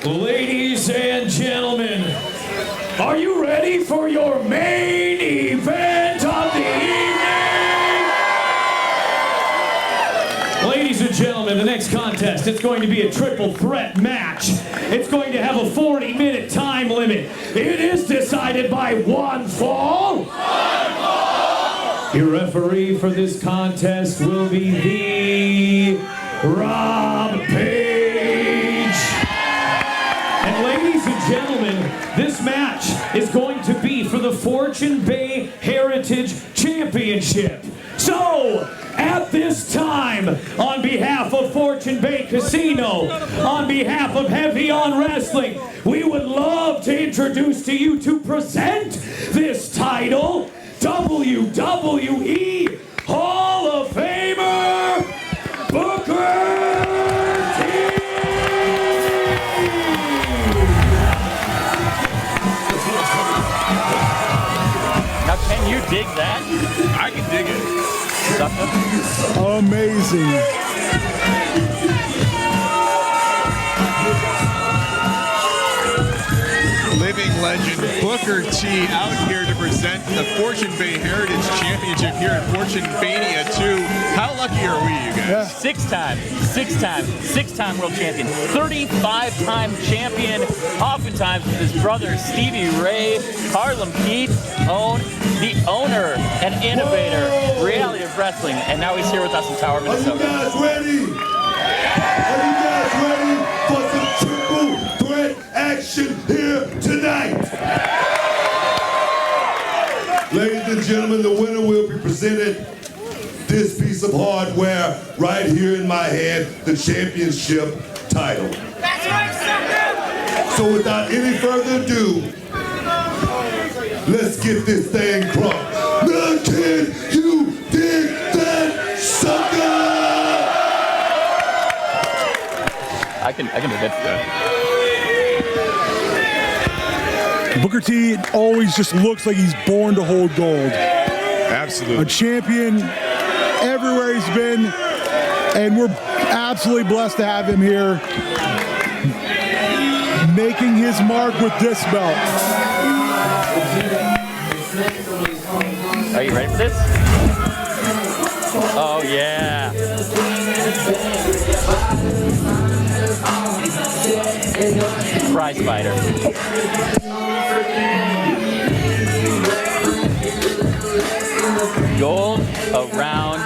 Ladies and gentlemen, are you ready for your main event of the evening? Ladies and gentlemen, the next contest, it's going to be a triple threat match. It's going to have a 40-minute time limit. It is decided by one fall. Your referee for this contest will be the Rob Page. And ladies and gentlemen, this match is going to be for the Fortune Bay Heritage Championship. So, at this time, on behalf of Fortune Bay Casino, on behalf of Heavy on Wrestling, we would love to introduce to you to present this title, WWE Hall of Famer, Booker T. Now, can you dig that? I can dig it. Amazing. Living legend Booker T out here to present the Fortune Bay Heritage Championship here at Fortune Mania 2. How lucky are we, you guys? Yeah. Six-time world champion, 35-time champion, oftentimes with his brother Stevie Ray, Harlem Heat, the owner and innovator, reality of wrestling, and now he's here with us in Tower, Minnesota. Are you guys ready? Are you guys ready for some triple threat action here tonight? Ladies and gentlemen, the winner will be presented this piece of hardware right here in my hand, the championship title. That's right, sucker! So without any further ado, let's get this thing crunk. Now can you dig that, sucker? I can do that. Booker T always just looks like he's born to hold gold. Absolutely. A champion everywhere he's been, and we're absolutely blessed to have him here, making his mark with this belt. Are you ready for this? Oh, yeah. Prize fighter. Gold around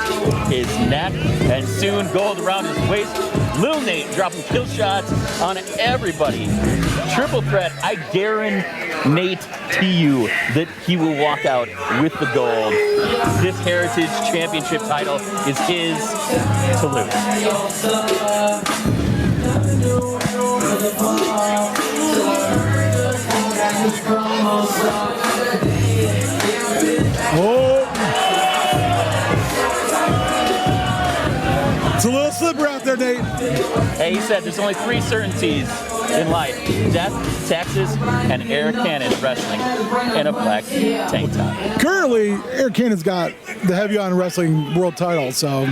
his neck, and soon gold around his waist. Lil Nate dropping kill shots on everybody. Triple threat, I guarantee to you that he will walk out with the gold. This Heritage Championship title is his to lose. Oh! It's a little slippery out there, Nate. Hey, he said there's only 3 certainties in life: death, taxes, and Eric Cannon wrestling in a black tank top. Currently, Eric Cannon's got the Heavy on Wrestling world title, so.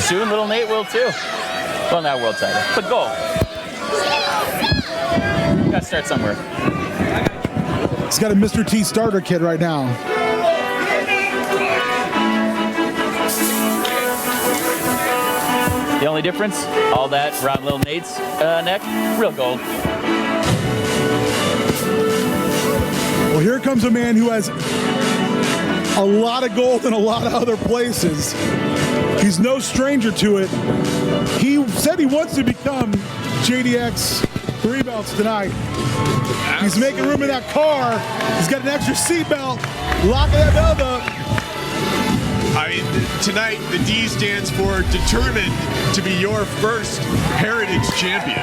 Soon little Nate will too. Well, not world title, but gold. You gotta start somewhere. He's got a Mr. T starter kit right now. The only difference, all that around Lil Nate's neck, real gold. Well, here comes a man who has a lot of gold in a lot of other places. He's no stranger to it. He said he wants to become JDX 3 belts tonight. He's making room in that car. He's got an extra seatbelt, locking that belt up. I mean, tonight the D stands for determined to be your first Heritage Champion.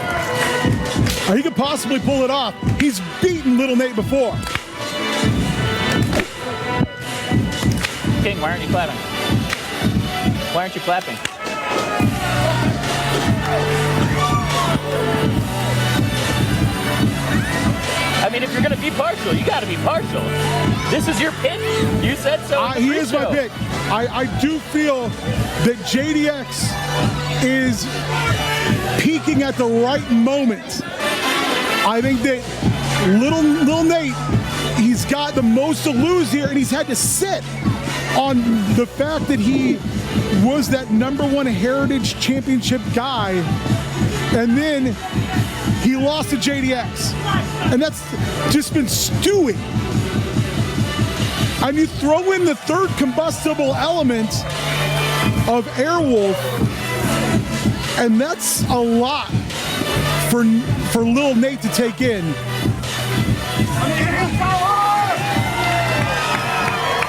He could possibly pull it off. He's beaten Little Nate before. King, why aren't you clapping? Why aren't you clapping? I mean, if you're going to be partial, you got to be partial. This is your pick. You said so. He is my pick. I do feel that JDX is peaking at the right moment I think that Lil Nate, he's got the most to lose here, and he's had to sit on the fact that he was that #1 Heritage Championship guy, and then he lost to JDX, and that's just been stewing. And you throw in the third combustible element of Airwolf, and that's a lot for Lil Nate to take in.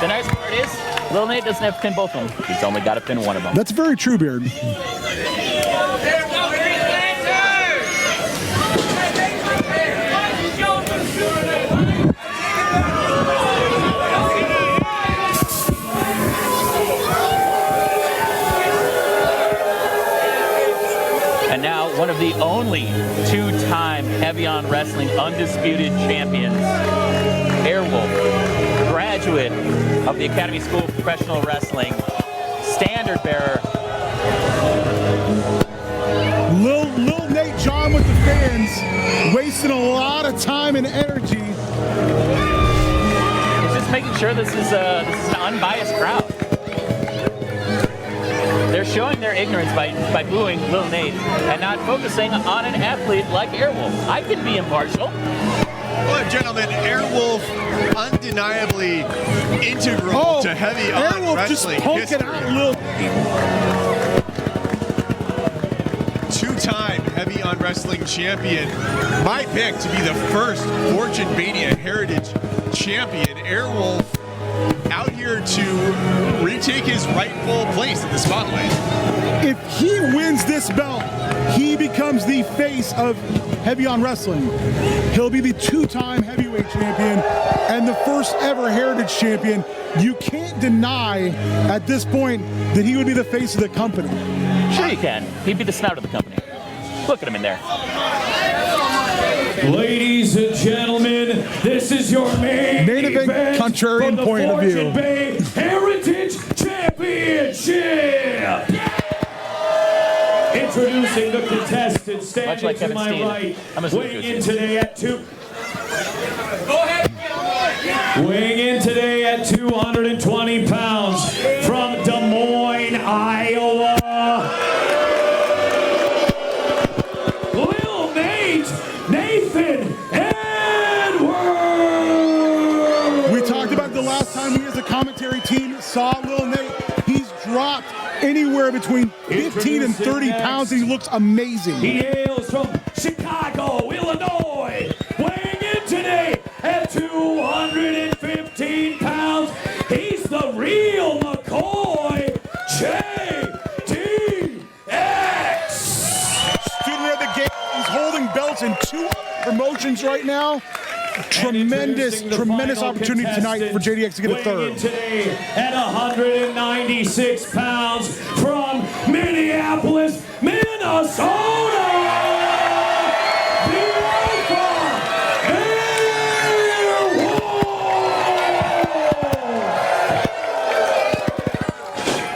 The nice part is, Lil Nate doesn't have to pin both of them. He's only got to pin one of them. That's very true, Beard. And now one of the only two-time Heavy on Wrestling undisputed champions, Airwolf, graduate of the Academy School of Professional Wrestling, standard bearer. Lil Nate John with the fans, wasting a lot of time and energy. He's just making sure this is an unbiased crowd. They're showing their ignorance by booing Lil Nate and not focusing on an athlete like Airwolf. I can be impartial. Well, gentlemen, Airwolf undeniably integral to Heavy on Airwolf Wrestling just history. poking out Lil Nate. Two-time Heavy on Wrestling champion. My pick to be the first Fortune Mania Heritage champion. Airwolf out here to retake his rightful place in the spotlight. If he wins this belt, he becomes the face of Heavy on Wrestling. He'll be the two-time heavyweight champion and the first ever Heritage champion. You can't deny at this point that he would be the face of the company. Sure you can. He'd be the snout of the company. Look at him in there. Ladies and gentlemen, this is your main event contrarian from the point of view. Fortune Bay Heritage Championship. Introducing the contestant standing like to Kevin my Steen. right, I'm a weighing in Steen. today at 220 pounds from Des Moines, Iowa. Lil Nate, Nathan Edwards. We talked about the last time we as a commentary team saw Lil Nate. He's dropped anywhere between 15 and 30 pounds. He looks amazing. He hails from Chicago, Illinois, weighing in today at 215 pounds. He's the real McCoy JDX. Student of the game. He's holding belts in 2 promotions right now. Tremendous opportunity tonight for JDX to get a third. Today at 196 pounds from Minneapolis, Minnesota. The Alpha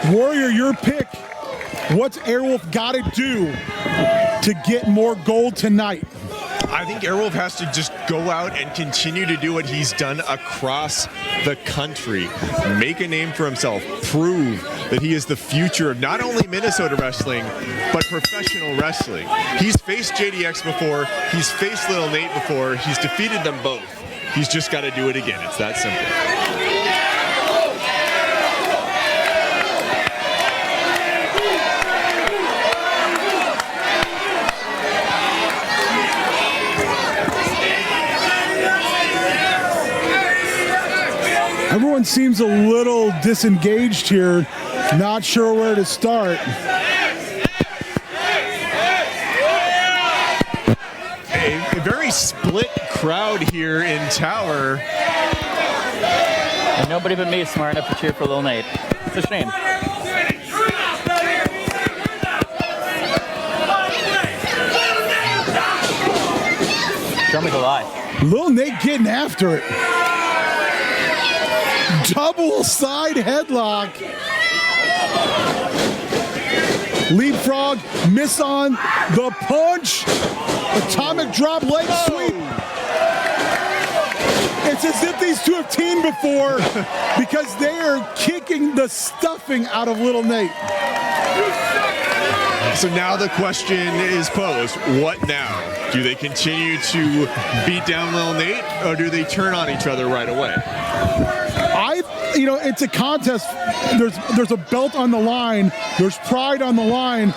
Airwolf. Warrior, your pick. What's Airwolf got to do to get more gold tonight? I think Airwolf has to just go out and continue to do what he's done across the country. Make a name for himself. Prove that he is the future of not only Minnesota wrestling, but professional wrestling. He's faced JDX before. He's faced Lil Nate before. He's defeated them both. He's just got to do it again. It's that simple. Everyone seems a little disengaged here, not sure where to start. A very split crowd here in Tower. And nobody but me is smart enough to cheer for Lil Nate. It's a shame. Show me the lie. Lil Nate getting after it. Double side headlock. Leapfrog, miss on the punch. Atomic drop leg sweep. It's as if these two have teamed before because they are kicking the stuffing out of Little Nate. So now the question is posed, what now? Do they continue to beat down Lil Nate, or do they turn on each other right away? It's a contest. There's a belt on the line. There's pride on the line.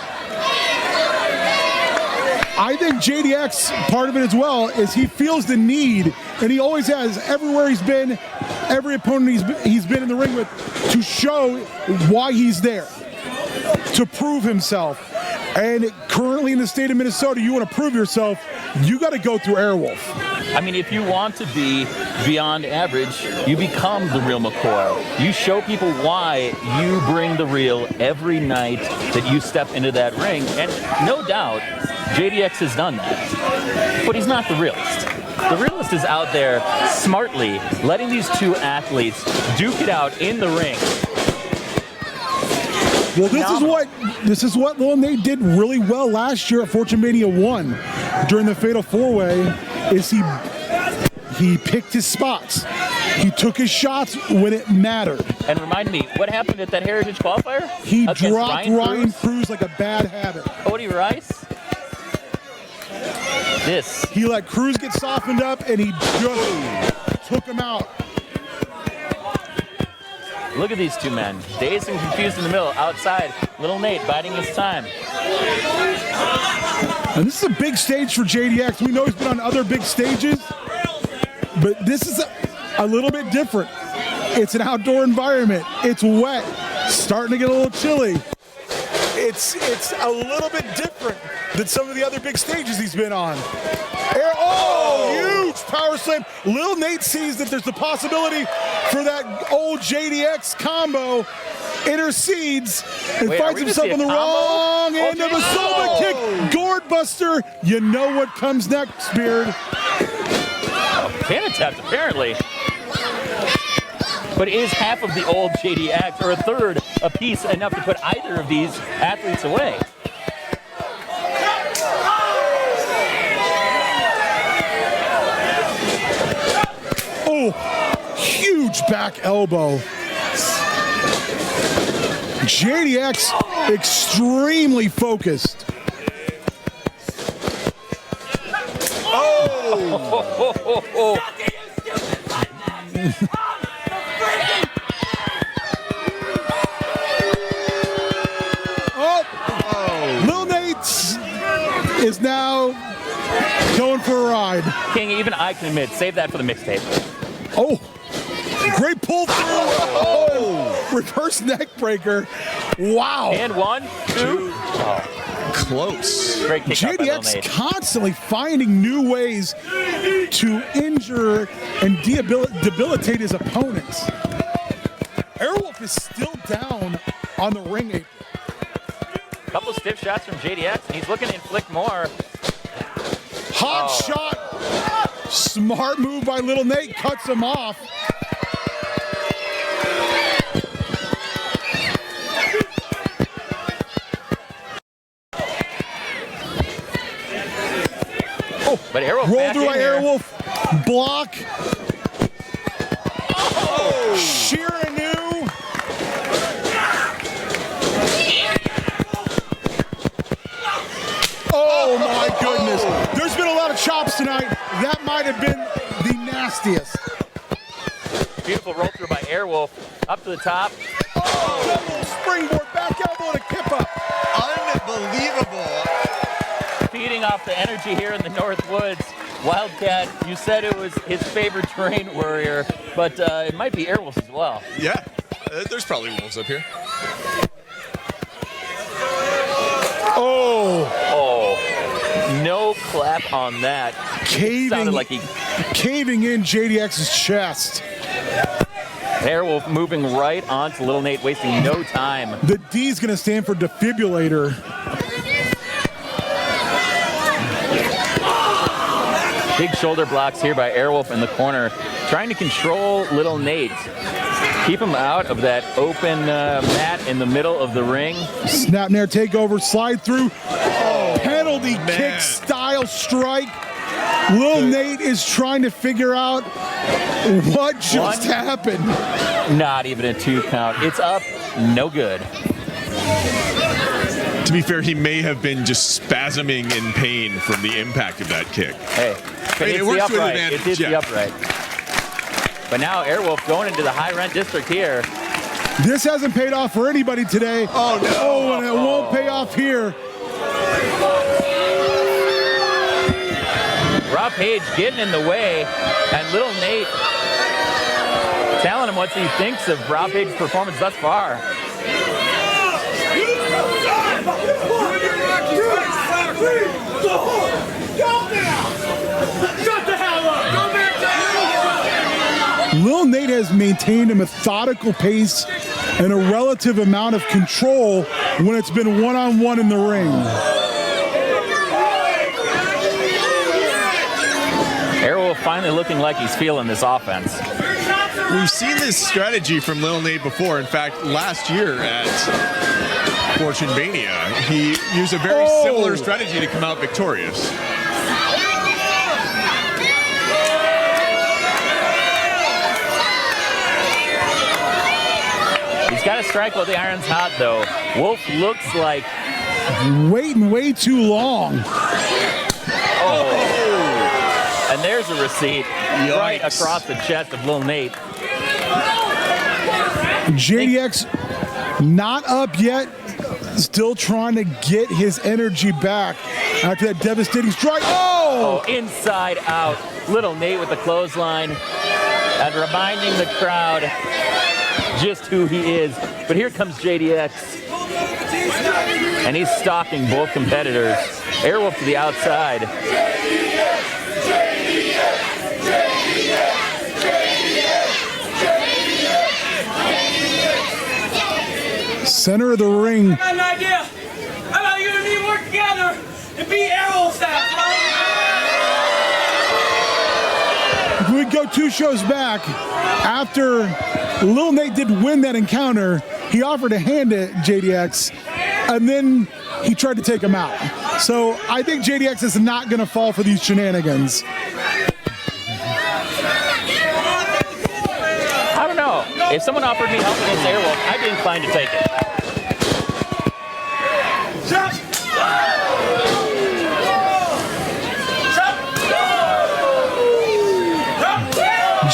I think JDX, part of it as well, is he feels the need, and he always has, everywhere he's been, every opponent he's been in the ring with, to show why he's there, to prove himself. And currently in the state of Minnesota, you want to prove yourself, you got to go through Airwolf. I mean, if you want to be beyond average, you become the real McCoy. You show people why you bring the real every night that you step into that ring. And no doubt, JDX has done that. But he's not the realist. The realist is out there smartly letting these two athletes duke it out in the ring. Well, this is what Lil Nate did really well last year at Fortune Mania 1 during the Fatal 4-Way. Is he picked his spots. He took his shots when it mattered. And remind me, what happened at that Heritage qualifier? He dropped Ryan Cruz like a bad habit. Cody Rice? This. He let Cruz get softened up, and he just took him out. Look at these two men, dazed and confused in the middle. Outside, Little Nate biding his time. And this is a big stage for JDX. We know he's been on other big stages, but this is a little bit different. It's an outdoor environment. It's wet, starting to get a little chilly. It's a little bit different than some of the other big stages he's been on. Huge power slam. Lil Nate sees that there's the possibility for that old JDX combo, intercedes, and finds himself on the wrong end of a Soma kick. Gourd Buster. You know what comes next, Beard. Cannon tapped, apparently. But is half of the old JDX, or a third, a piece enough to put either of these athletes away? Huge back elbow. JDX extremely focused. Lil Nate is now going for a ride. King, even I can admit, save that for the mixtape. Great pull through. Reverse neck breaker. Wow. And 1, 2. Close. Great kick out by Lil JDX Nate. constantly finding new ways to injure and debilitate his opponents. Airwolf is still down on the ring apron. Couple stiff shots from JDX, and he's looking to inflict more. Hot shot. Smart move by Little Nate. Cuts him off. But Airwolf roll back through in by here. Airwolf. Block. Sheeranu. Oh my goodness. There's been a lot of chops tonight. That might have been the nastiest. Beautiful roll through by Airwolf. Up to the top. Double springboard, back elbow to kip up. Unbelievable. Feeding off the energy here in the North Woods. Wildcat, you said it was his favorite terrain warrior, but it might be Airwolf as well. Yeah, there's probably wolves up here. No clap on that. Sounded like he caving in JDX's chest. Airwolf moving right onto Little Nate, wasting no time. The D's gonna stand for defibrillator. Big shoulder blocks here by Airwolf in the corner, trying to control Little Nate. Keep him out of that open mat in the middle of the ring. Snap nair takeover, slide through. Penalty kick style strike. Lil Nate is trying to figure out what just happened. Not even a 2 count. It's up, no good. To be fair, he may have been just spasming in pain from the impact of that kick. Hey, if it It hits works the with upright, advantage, it hits the yeah. upright. But now Airwolf going into the high rent district here. This hasn't paid off for anybody today. Oh, no. Oh, and it won't pay off here. Rob Page getting in the way, and Little Nate telling him what he thinks of Rob Page's performance thus far. Lil Nate has maintained a methodical pace and a relative amount of control when it's been one-on-one in the ring. Airwolf finally looking like he's feeling this offense. We've seen this strategy from Lil Nate before. In fact, last year at Fortune Mania, he used a very similar strategy to come out victorious. He's got to strike while the iron's hot, though. Wolf looks like Waiting way too long. and there's a receipt right across the chest of Lil Nate. JDX not up yet, still trying to get his energy back after that devastating strike. Oh, inside out. Little Nate with the clothesline and reminding the crowd just who he is. But here comes JDX. And he's stalking both competitors. Airwolf to the outside. Center of the ring. I got an idea. How about you and me work together and beat Arrow's out? If we go 2 shows back, after Lil Nate did win that encounter, he offered a hand to JDX, and then he tried to take him out. So I think JDX is not going to fall for these shenanigans. I don't know. If someone offered me help against Airwolf, I'd be inclined to take it.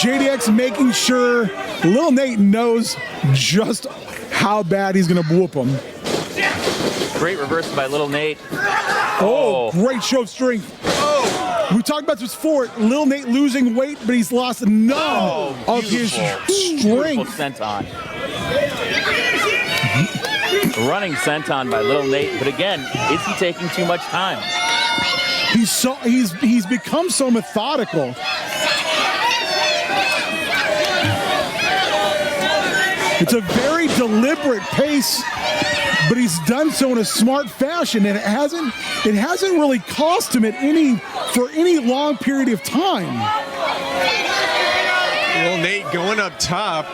JDX making sure Lil Nate knows just how bad he's going to whoop him. Great reversal by Little Nate. Oh, great show of strength. We talked about this before. Lil Nate losing weight, but he's lost none of his Beautiful strength. senton. Running senton by Little Nate, but again, is he taking too much time? He's become so methodical. It's a very deliberate pace, but he's done so in a smart fashion, and it hasn't really cost him for any long period of time. Lil Nate going up top.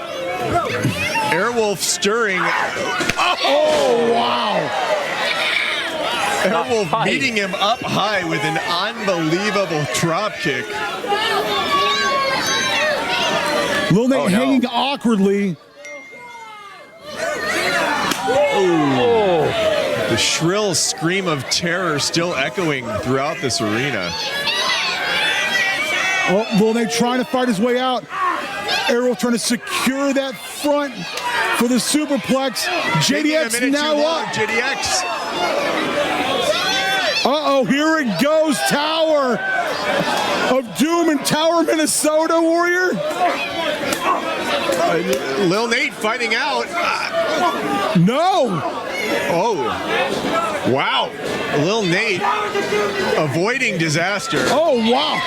Airwolf stirring. Oh, wow. Airwolf meeting him up high with an unbelievable drop kick. Lil Nate hanging awkwardly. The shrill scream of terror still echoing throughout this arena. Oh, Lil Nate trying to fight his way out. Airwolf trying to secure that front for the superplex. JDX now up. JDX. Uh-oh, here it goes. Tower of Doom in Tower, Minnesota, Warrior. Lil Nate fighting out. No. Oh, wow. Lil Nate avoiding disaster. Oh, wow.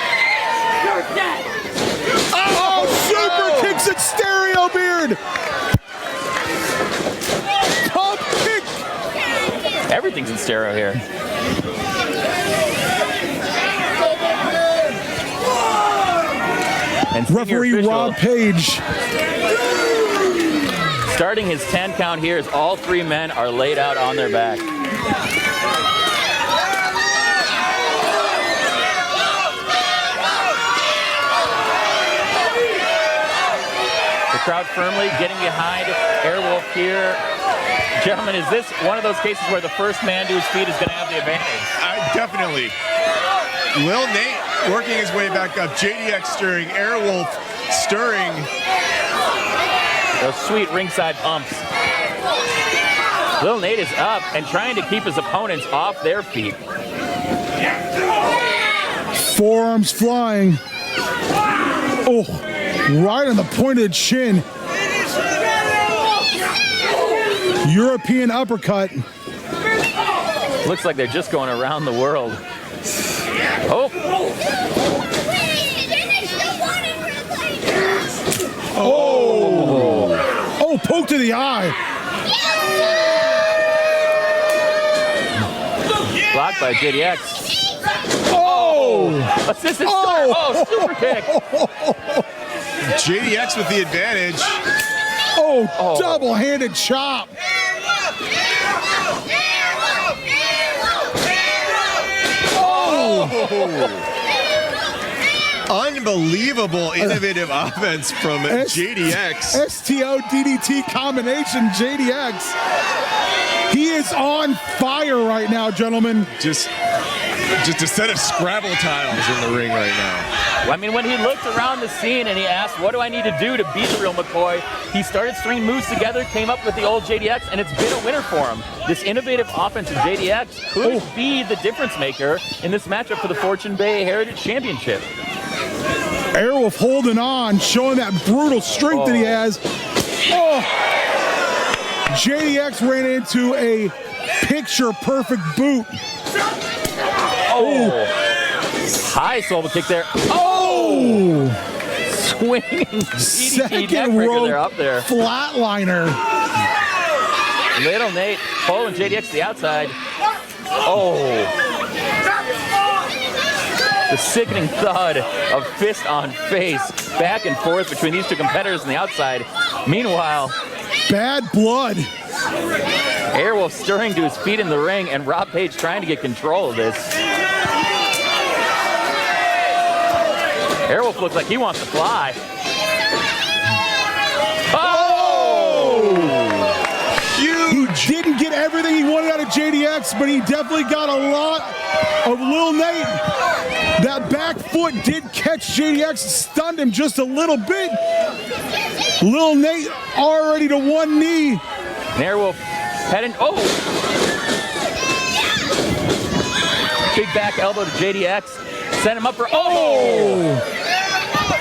Oh, super kicks at Stereo Beard. Pump kick. Everything's in stereo here. And senior Referee official, Rob Page. starting his 10 count here as all 3 men are laid out on their back. crowd firmly, getting behind Airwolf here. Gentlemen, is this one of those cases where the first man to his feet is going to have the advantage? Definitely. Lil Nate working his way back up. JDX stirring. Airwolf stirring. Those sweet ringside bumps. Lil Nate is up and trying to keep his opponents off their feet. Forearms flying. Oh, right on the pointed chin. European uppercut. Looks like they're just going around the world. Oh. Oh. Oh, poke to the eye. Blocked by JDX. Oh. Assistant star. Oh, super kick. JDX with the advantage. Oh, double-handed chop. Unbelievable innovative offense from JDX. STO DDT combination, JDX. He is on fire right now, gentlemen. Just a set of Scrabble tiles in the ring right now. I mean, when he looked around the scene and he asked, what do I need to do to beat the real McCoy? He started stringing moves together, came up with the old JDX, and it's been a winner for him. This innovative offense of JDX could be the difference maker in this matchup for the Fortune Bay Heritage Championship. Airwolf holding on, showing that brutal strength that he has. Oh! JDX ran into a picture-perfect boot. Oh! High solo kick there. Oh! Swinging DDT Second neckbreaker rope there up there. flatliner. Little Nate pulling JDX to the outside. Oh! The sickening thud of fist on face back and forth between these two competitors on the outside. Meanwhile, Bad blood. Airwolf stirring to his feet in the ring and Rob Page trying to get control of this. Airwolf looks like he wants to fly. Oh! He didn't get everything he wanted out of JDX, but he definitely got a lot of Lil Nate. That back foot did catch JDX, stunned him just a little bit. Lil Nate already to one knee. Airwolf heading, oh! Big back elbow to JDX. Send him up for, oh!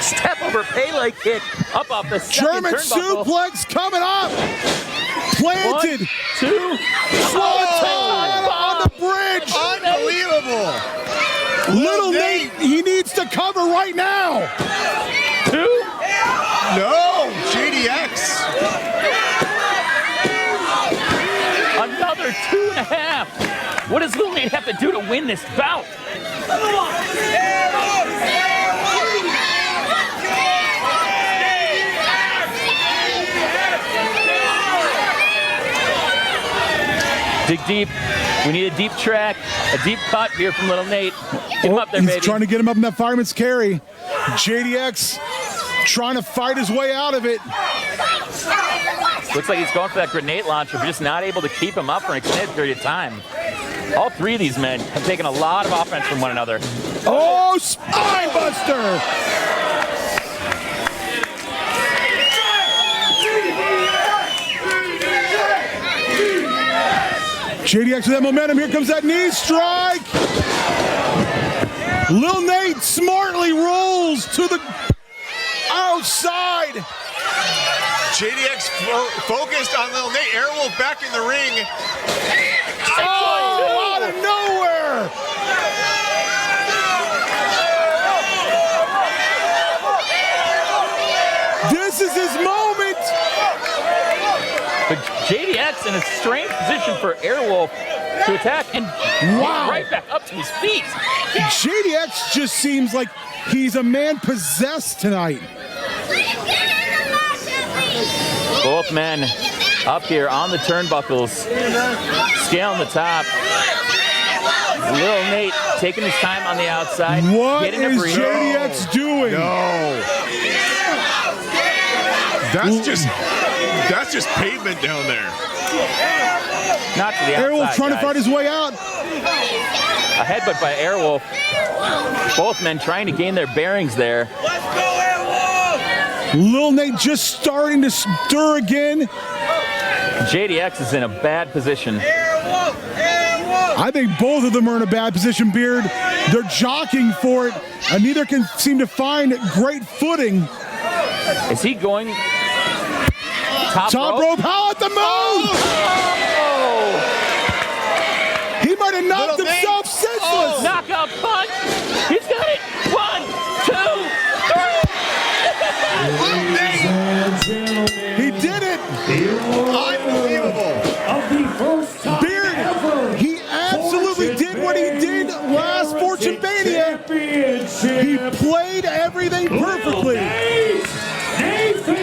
Step over Pele kick up off the second German turnbuckle. suplex coming up. Planted. 1, 2, Swanton on the bridge. Unbelievable. Little Nate, he needs to cover right now. 2. No, JDX. Another 2.5. What does Lil Nate have to do to win this bout? Dig deep. We need a deep track, a deep cut here from Little Nate. Get him up there, He's baby. trying to get him up in that fireman's carry. JDX trying to fight his way out of it. Looks like he's going for that grenade launcher, but just not able to keep him up for an extended period of time. All three of these men have taken a lot of offense from one another. Oh, spine buster! JDX with that momentum. Here comes that knee strike. Lil Nate smartly rolls to the outside. JDX focused on Lil Nate. Airwolf back in the ring. Oh, out of nowhere. This is his moment. But JDX in a strange position for Airwolf to attack and Wow. right back up to his feet. JDX just seems like he's a man possessed tonight. Both men up here on the turnbuckles, scaling the top. Lil Nate taking his time on the outside. What getting a is breather. JDX doing? No. That's just pavement down there. Not to the outside, Airwolf trying to guys. find his way out. A headbutt by Airwolf. Both men trying to gain their bearings there. Let's go, Airwolf! Lil Nate just starting to stir again. JDX is in a bad position. Airwolf! Airwolf! I think both of them are in a bad position, Beard. They're jockeying for it, and neither can seem to find great footing. Is he going top rope, how at the move! He might have knocked himself senseless. Knockout punch. He's got it. 1, 2, 3. He did it. Unbelievable. Of the first time Beard, ever. he absolutely did what he did last Fortune Mania. He played everything perfectly. Nathan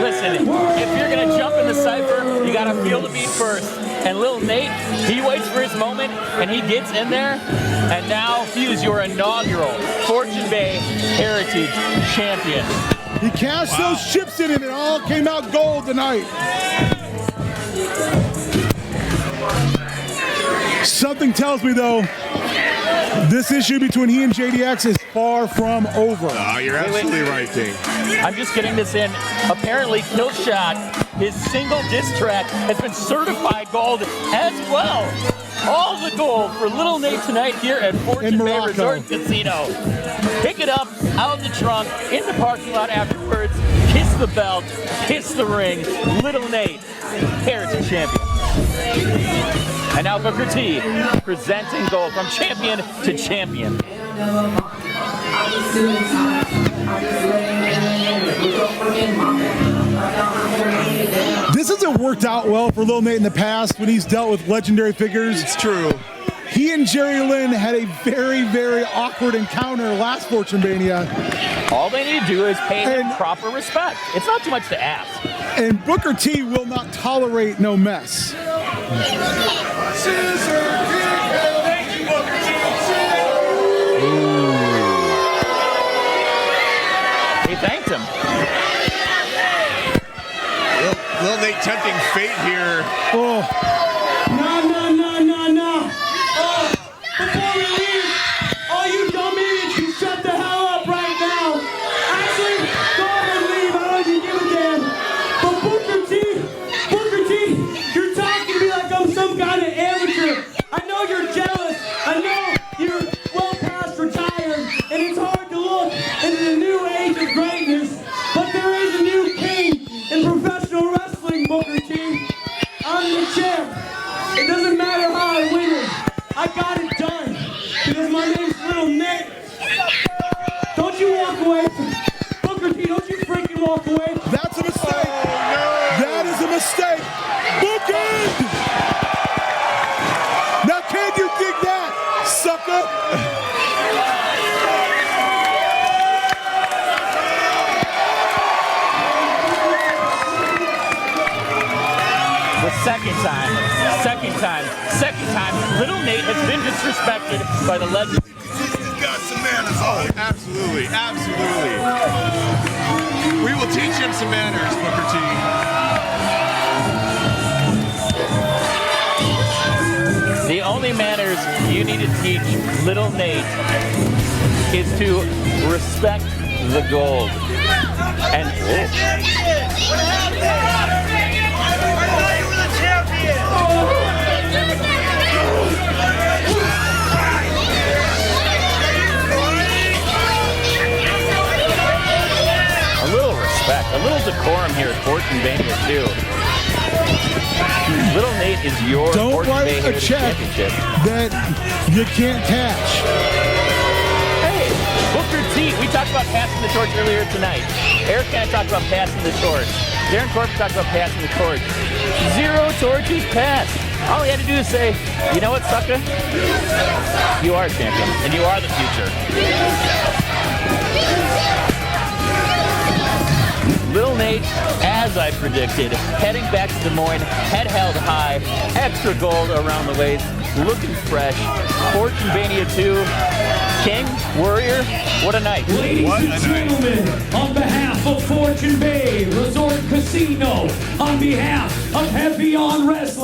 Listen, if you're going to jump in the cypher, you got to feel the beat first. And Lil Nate, he waits for his moment, and he gets in there. And now he is your inaugural Fortune Bay Heritage Champion. He cashed those chips in, and it all came out gold tonight. Something tells me, though, this issue between he and JDX is far from over. Oh, you're absolutely right, King. I'm just getting this in. Apparently, Killshot, his single diss track, has been certified gold as well. All the gold for Lil Nate tonight here at Fortune Bay Resort Casino. Pick it up out of the trunk, in the parking lot afterwards. Kiss the belt, kiss the ring. Lil Nate, Heritage Champion. And now Booker T, presenting gold from champion to champion. This hasn't worked out well for Lil Nate in the past when he's dealt with legendary figures. It's true. He and Jerry Lynn had a very, very awkward encounter last Fortune Mania. All they need to do is pay him proper respect. It's not too much to ask. And Booker T will not tolerate no mess. Thank you, Booker T. He thanked him. Lil Nate tempting fate here. Oh, No. Before we leave, all you dumb idiots can shut the hell up right now. Actually, go ahead and leave. I don't even give a damn. But Booker T, you're talking to me like I'm some kind of amateur. I know you're jealous. I know you're well past retired, and it's hard to look into the new age of greatness. But there is a new king in professional wrestling, Booker T. I'm the champ. It doesn't matter how I win it. I got it done. Because my name's Lil Nate. Don't you walk away. Booker T, don't you freaking walk away. that's a mistake. That is a mistake. Booker! Now can you dig that, sucker? The second time, Lil Nate has been disrespected by the legend. He's got some manners. Oh, absolutely. We will teach him some manners, Booker T. The only manners you need to teach Lil Nate is to respect the gold. And a little respect, a little decorum here at Fortune Mania too. Lil Nate is your Don't Fortune write Bay a Heritage check Championship. that you can't cash. Hey, Booker T, we talked about passing the torch earlier tonight. Eric and I talked about passing the torch. Darren Corbin talked about passing the torch. 0 torches passed. All he had to do is say, you know what, sucker? You are a champion, and you are the future. Lil Nate, as I predicted, heading back to Des Moines, head held high, extra gold around the waist, looking fresh. Fortune Mania 2, King, Warrior, what a night. Ladies and gentlemen, on behalf Latino on behalf of Heavy on Wrestling.